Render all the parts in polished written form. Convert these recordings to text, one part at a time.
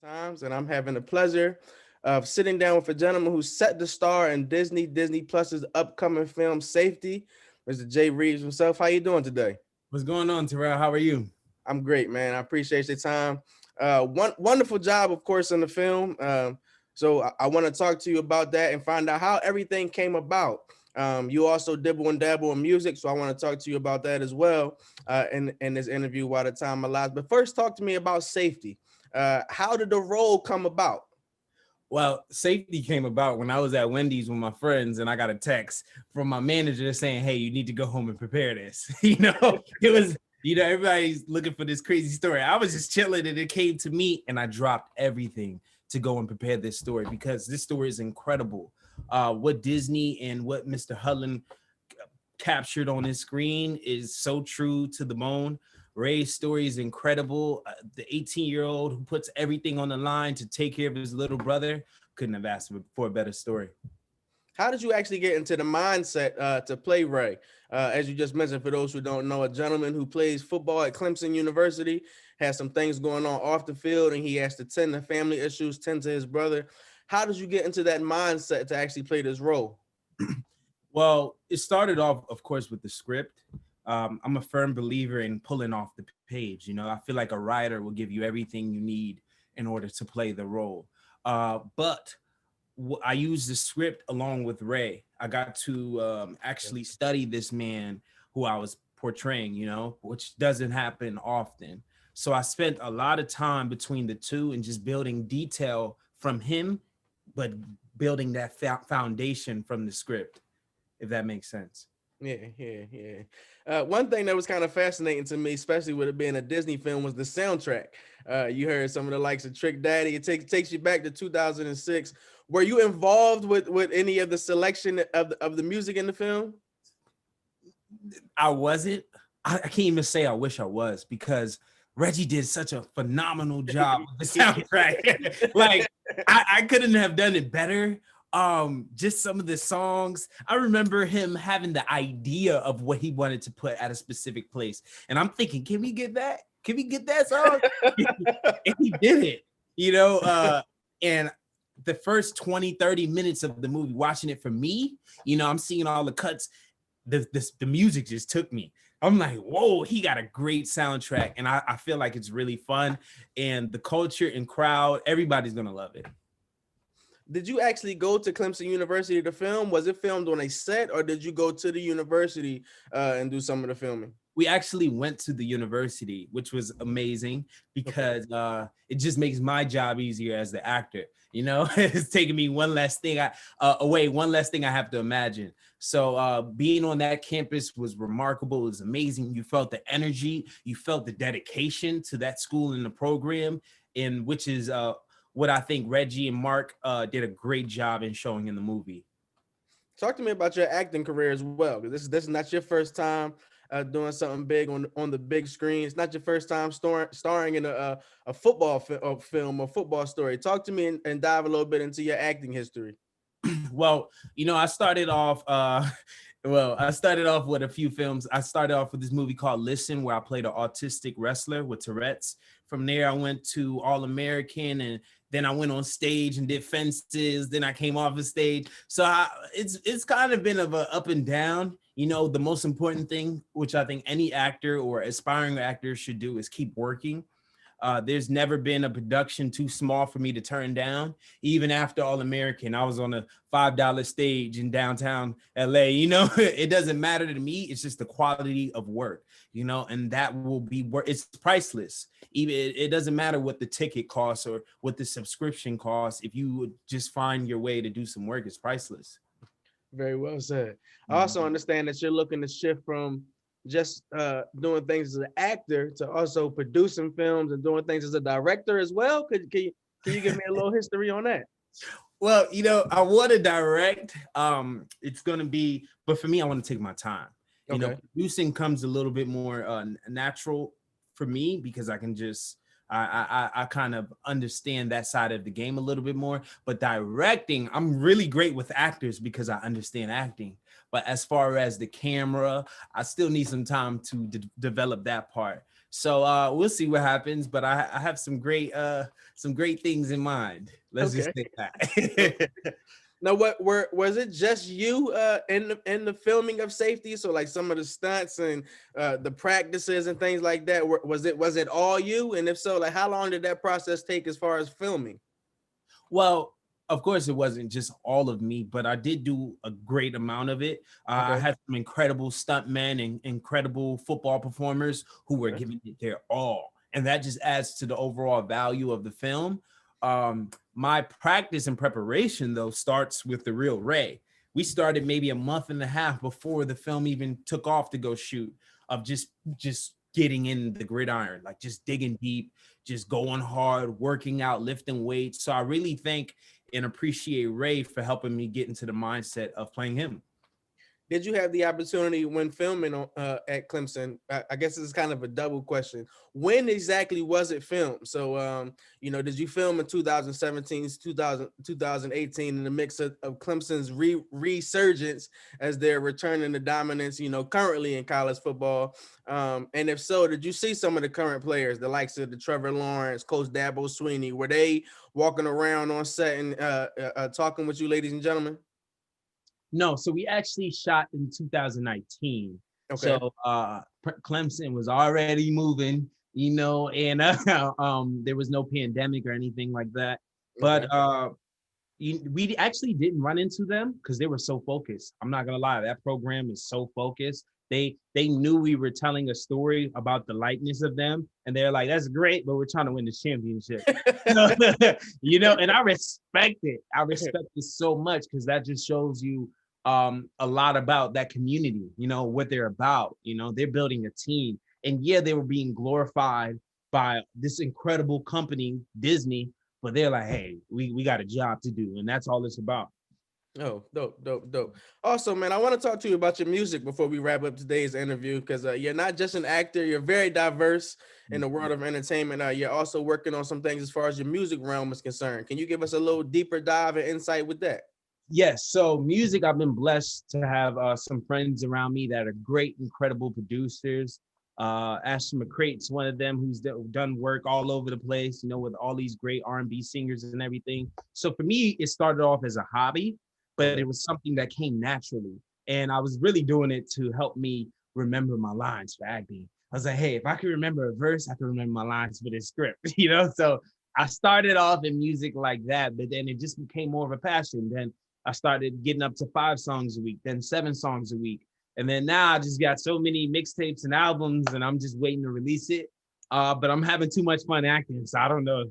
Times, and I'm having the pleasure of sitting down with a gentleman who's set to star in Disney Plus's upcoming film Safety, Mr. Jay Reeves himself. How you doing today? What's going on, Terrell? How are you? I'm great, man. I appreciate your time. Wonderful job, of course, in the film. So I want to talk to you about that and find out how everything came about. You also dibble and dabble in music, so I want to talk to you about that as well in this interview while the time allows. But first, talk to me about Safety. How did the role come about? Well, safety came about when I was at Wendy's with my friends, and I got a text from my manager saying, "Hey, you need to go home and prepare this." It was, everybody's looking for this crazy story. I was just chilling, and it came to me, and I dropped everything to go and prepare this story because this story is incredible. What Disney and what Mr. Hudlin captured on his screen is so true to the bone. Ray's story is incredible. The 18-year-old who puts everything on the line to take care of his little brother couldn't have asked for a better story. How did you actually get into the mindset to play Ray? As you just mentioned, for those who don't know, a gentleman who plays football at Clemson University, has some things going on off the field, and he has to tend to family issues, tend to his brother. How did you get into that mindset to actually play this role? Well, it started off, of course, with the script. I'm a firm believer in pulling off the page. I feel like a writer will give you everything you need in order to play the role. But I used the script along with Ray. I got to actually study this man who I was portraying, which doesn't happen often. So I spent a lot of time between the two and just building detail from him, but building that foundation from the script, if that makes sense. Yeah. One thing that was kind of fascinating to me, especially with it being a Disney film, was the soundtrack. You heard some of the likes of Trick Daddy. It takes you back to 2006. Were you involved with any of the selection of the music in the film? I wasn't. I can't even say I wish I was, because Reggie did such a phenomenal job with the soundtrack. Like I couldn't have done it better. Just some of the songs, I remember him having the idea of what he wanted to put at a specific place, and I'm thinking, can we get that song? And he did it. And the first 20-30 minutes of the movie, watching it for me, I'm seeing all the cuts. The music just took me. I'm like, whoa, he got a great soundtrack, and I feel like it's really fun, and the culture and crowd, everybody's gonna love it. Did you actually go to Clemson University to film? Was it filmed on a set, or did you go to the university and do some of the filming? We actually went to the university, which was amazing because it just makes my job easier as the actor. It's taking me one less thing I have to imagine. So being on that campus was remarkable. It was amazing. You felt the energy, you felt the dedication to that school and the program, and which is what I think Reggie and Mark did a great job in showing in the movie. Talk to me about your acting career as well, because this is not your first time doing something big on the big screen. It's not your first time starring in a football film or football story. Talk to me and dive a little bit into your acting history. Well, I started off with a few films. I started off with this movie called Listen, where I played an autistic wrestler with Tourette's. From there, I went to All American, and then I went on stage and did Fences. Then I came off the stage. So it's kind of been of a up and down. The most important thing, which I think any actor or aspiring actor should do, is keep working. There's never been a production too small for me to turn down. Even after All American, I was on a $5 stage in downtown LA. It doesn't matter to me. It's just the quality of work, and that will be it's priceless. Even it doesn't matter what the ticket costs or what the subscription costs. If you would just find your way to do some work, it's priceless. Very well said. I also understand that you're looking to shift from just doing things as an actor to also producing films and doing things as a director as well. Can you give me a little history on that? Well, I want to direct. It's going to be, but for me, I want to take my time. Okay. Producing comes a little bit more natural for me because I can just, I kind of understand that side of the game a little bit more. But directing, I'm really great with actors because I understand acting. But as far as the camera, I still need some time to develop that part. So we'll see what happens, but I have some great things in mind. Let's just say that. Now, was it just you in the filming of Safety? So like some of the stunts and the practices and things like that, was it all you? And if so, like how long did that process take as far as filming? Well, of course, it wasn't just all of me, but I did do a great amount of it. I Okay. had some incredible stuntmen and incredible football performers who were giving it their all. And that just adds to the overall value of the film. My practice and preparation, though, starts with the real Ray. We started maybe a month and a half before the film even took off to go shoot, of just getting in the gridiron, like just digging deep, just going hard, working out, lifting weights. So I really thank and appreciate Ray for helping me get into the mindset of playing him. Did you have the opportunity when filming at Clemson? I guess this is kind of a double question. When exactly was it filmed? So, did you film in 2017, 2018 in the mix of Clemson's resurgence as they're returning to dominance, currently in college football? And if so, did you see some of the current players, the likes of the Trevor Lawrence, Coach Dabo Sweeney? Were they walking around on set and talking with you, ladies and gentlemen? No, so we actually shot in 2019. Okay. So Clemson was already moving, and there was no pandemic or anything like that. But we actually didn't run into them because they were so focused. I'm not gonna lie, that program is so focused. They knew we were telling a story about the likeness of them, and they're like, "That's great, but we're trying to win the championship." And I respect it. I respect it so much because that just shows you a lot about that community, what they're about. They're building a team, and yeah, they were being glorified by this incredible company, Disney, but they're like, hey, we got a job to do, and that's all it's about. Oh, dope. Also, man, I want to talk to you about your music before we wrap up today's interview, because you're not just an actor, you're very diverse in the world of entertainment. You're also working on some things as far as your music realm is concerned. Can you give us a little deeper dive and insight with that? Yes. So music, I've been blessed to have some friends around me that are great, incredible producers. Ashton McCrate's one of them who's done work all over the place, with all these great R&B singers and everything. So for me, it started off as a hobby, but it was something that came naturally. And I was really doing it to help me remember my lines for acting. I was like, hey, if I can remember a verse, I can remember my lines for this script, So I started off in music like that, but then it just became more of a passion. Then I started getting up to 5 songs a week, then 7 songs a week. And then now I just got so many mixtapes and albums, and I'm just waiting to release it. But I'm having too much fun acting, so I don't know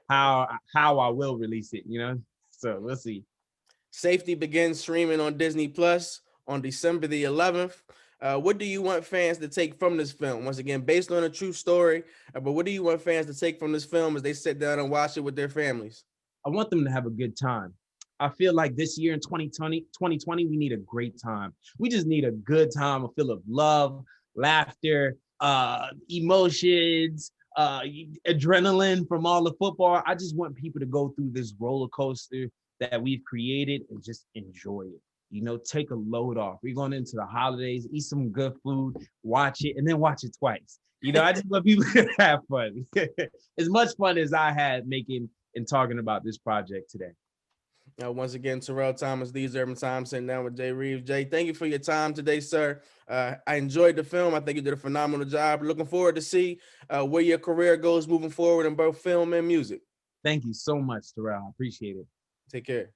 how I will release it, So we'll see. Safety begins streaming on Disney Plus on December the 11th. What do you want fans to take from this film? Once again, based on a true story, but what do you want fans to take from this film as they sit down and watch it with their families? I want them to have a good time. I feel like this year in 2020, we need a great time. We just need a good time, full of love, laughter, emotions, adrenaline from all the football. I just want people to go through this roller coaster that we've created and just enjoy it. Take a load off. We're going into the holidays, eat some good food, watch it, and then watch it twice. I just want people to have fun. As much fun as I had making and talking about this project today. Once again, Terrell Thomas, These Urban Times, sitting down with Jay Reeves. Jay, thank you for your time today, sir. I enjoyed the film. I think you did a phenomenal job. Looking forward to see where your career goes moving forward in both film and music. Thank you so much, Terrell. I appreciate it. Take care.